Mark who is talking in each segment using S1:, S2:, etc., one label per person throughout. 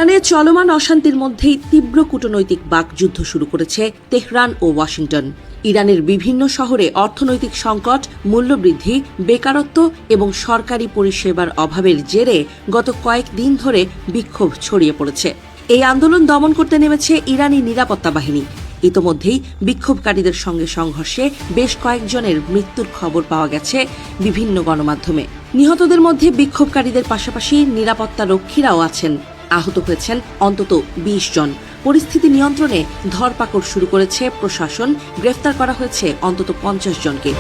S1: ইরানে চলমান অশান্তির মধ্যেই তীব্র কূটনৈতিক বাকযুদ্ধ শুরু করেছে তেহরান ও ওয়াশিংটন। ইরানের বিভিন্ন শহরে অর্থনৈতিক সংকট, মূল্যবৃদ্ধি, বেকারত্ব এবং সরকারি পরিষেবার অভাবের জেরে গত কয়েকদিন ধরে বিক্ষোভ ছড়িয়ে পড়েছে। এই আন্দোলন দমন করতে নেমেছে ইরানি নিরাপত্তা বাহিনী। ইতোমধ্যেই বিক্ষোভকারীদের সঙ্গে সংঘর্ষে বেশ কয়েকজনের মৃত্যুর খবর পাওয়া গেছে বিভিন্ন গণমাধ্যমে। নিহতদের মধ্যে বিক্ষোভকারীদের পাশাপাশি নিরাপত্তা রক্ষীরাও আছেন। আহত হয়েছেন অন্তত ২০ জন। পরিস্থিতি নিয়ন্ত্রণে ধরপাকড় শুরু করেছে প্রশাসন। গ্রেফতার করা হয়েছে অন্তত ৫০ জনকে।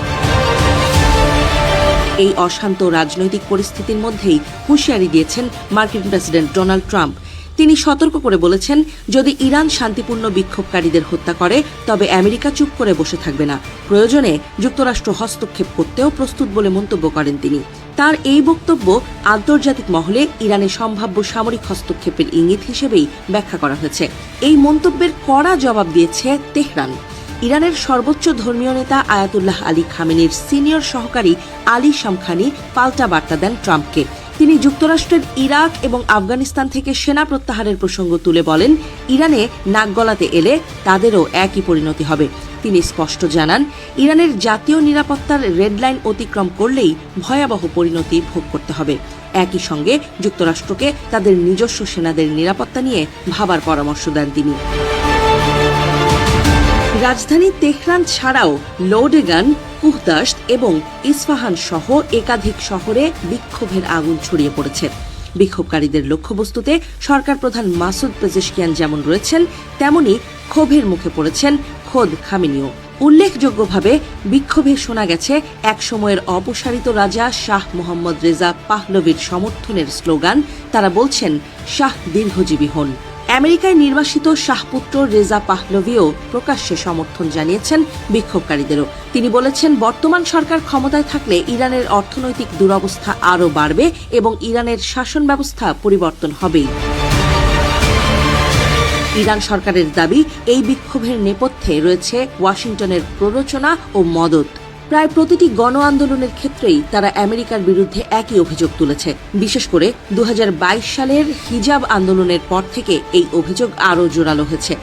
S1: এই অশান্ত রাজনৈতিক পরিস্থিতির মধ্যেই হুঁশিয়ারি দিয়েছেন মার্কিন প্রেসিডেন্ট ডোনাল্ড ট্রাম্প। তিনি সতর্ক করে বলেছেন, যদি ইরান শান্তিপূর্ণ বিক্ষোভকারীদের হত্যা করে তবে আমেরিকা চুপ করে বসে থাকবে না। প্রয়োজনে যুক্তরাষ্ট্র হস্তক্ষেপ করতেও প্রস্তুত বলে মন্তব্য করেন তিনি। তার এই বক্তব্য আন্তর্জাতিক মহলে ইরানের সম্ভাব্য সামরিক হস্তক্ষেপের ইঙ্গিত হিসেবেই ব্যাখ্যা করা হয়েছে। এই মন্তব্যের কড়া জবাব দিয়েছে তেহরান। ইরানের সর্বোচ্চ ধর্মীয় নেতা আয়াতুল্লাহ আলী খামেনির সিনিয়র সহকারী আলী শামখানি পাল্টা বার্তা দেন ট্রাম্পকে। তিনি যুক্তরাষ্ট্রের ইরাক এবং আফগানিস্তান থেকে সেনা প্রত্যাহারের প্রসঙ্গ তুলে বলেন, ইরানে নাক গলাতে এলে তাদেরও একই পরিণতি হবে। তিনি স্পষ্ট জানান, ইরানের জাতীয় নিরাপত্তার রেডলাইন অতিক্রম করলেই ভয়াবহ পরিণতি ভোগ করতে হবে। একই সঙ্গে যুক্তরাষ্ট্রকে তাদের নিজস্ব সেনাদের নিরাপত্তা নিয়ে ভাবার পরামর্শ দেন তিনি। রাজধানী তেহরান ছাড়াও লোডেগান, কুহদাস্ত এবং ইস্পাহান সহ একাধিক শহরে বিক্ষোভের আগুন ছড়িয়ে পড়েছে। বিক্ষোভকারীদের লক্ষ্যবস্তুতে সরকার প্রধান মাসুদ পেজেশকিয়ান যেমন রয়েছেন, তেমনি ক্ষোভের মুখে পড়েছেন খোদ খামেনিও। উল্লেখযোগ্যভাবে বিক্ষোভে শোনা গেছে এক সময়ের অপসারিত রাজা শাহ মোহাম্মদ রেজা পাহলভির সমর্থনের স্লোগান। তারা বলছেন, শাহ দীর্ঘজীবী হন। আমেরিকায় নির্বাসিত শাহপুত্র রেজা পাহলভিও প্রকাশ্যে সমর্থন জানিয়েছেন বিক্ষোভকারীদেরও। তিনি বলেছেন, বর্তমান সরকার ক্ষমতায় থাকলে ইরানের অর্থনৈতিক দুরবস্থা আরও বাড়বে এবং ইরানের শাসন ব্যবস্থা পরিবর্তন হবেই। ইরান সরকারের দাবি, এই বিক্ষোভের নেপথ্যে রয়েছে ওয়াশিংটনের প্ররোচনা ও মদত। প্রায় প্রতিটি গণ আন্দোলনের ক্ষেত্রেই তারা আমেরিকার বিরুদ্ধে একই অভিযোগ তুলেছে। বিশেষ করে ২০২২ সালের হিজাব আন্দোলনের পর থেকে এই অভিযোগ আরও জোরালো হয়েছে।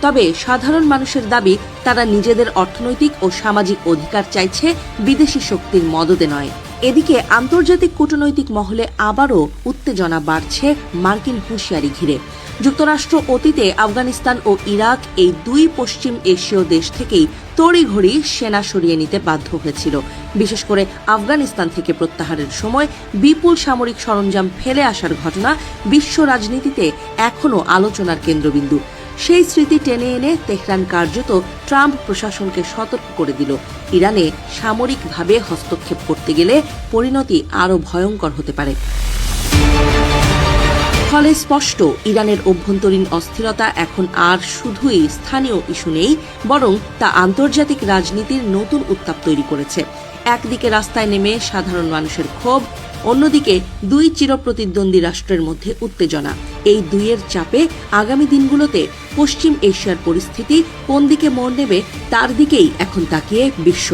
S1: তবে সাধারণ মানুষের দাবি, তারা নিজেদের অর্থনৈতিক ও সামাজিক অধিকার চাইছে, বিদেশি শক্তির মদদে নয়। এদিকে আন্তর্জাতিক কূটনৈতিক মহলে আবারও উত্তেজনা বাড়ছে মার্কিন হুঁশিয়ারি ঘিরে। যুক্তরাষ্ট্র অতীতে আফগানিস্তান ও ইরাক এই দুই পশ্চিম এশীয় দেশ থেকেই তড়িঘড়ি সেনা সরিয়ে নিতে বাধ্য হয়েছিল। বিশেষ করে আফগানিস্তান থেকে প্রত্যাহারের সময় বিপুল সামরিক সরঞ্জাম ফেলে আসার ঘটনা বিশ্ব রাজনীতিতে এখনও আলোচনার কেন্দ্রবিন্দু। সেই স্মৃতি টেনে এনে তেহরান কার্যত ট্রাম্প প্রশাসনকে সতর্ক করে দিল, ইরানে সামরিকভাবে হস্তক্ষেপ করতে গেলে পরিণতি আরও ভয়ঙ্কর হতে পারে। ফলে স্পষ্ট, ইরানের অভ্যন্তরীণ অস্থিরতা এখন আর শুধুই স্থানীয় ইস্যু নেই, বরং তা আন্তর্জাতিক রাজনীতির নতুন উত্তাপ তৈরি করেছে। একদিকে রাস্তায় নেমে সাধারণ মানুষের ক্ষোভ, অন্যদিকে দুই চিরপ্রতিদ্বন্দ্বী রাষ্ট্রের মধ্যে উত্তেজনা। এই দুইয়ের চাপে আগামী দিনগুলোতে পশ্চিম এশিয়ার পরিস্থিতি কোন দিকে মোড় নেবে, তার দিকেই এখন তাকিয়ে বিশ্ব।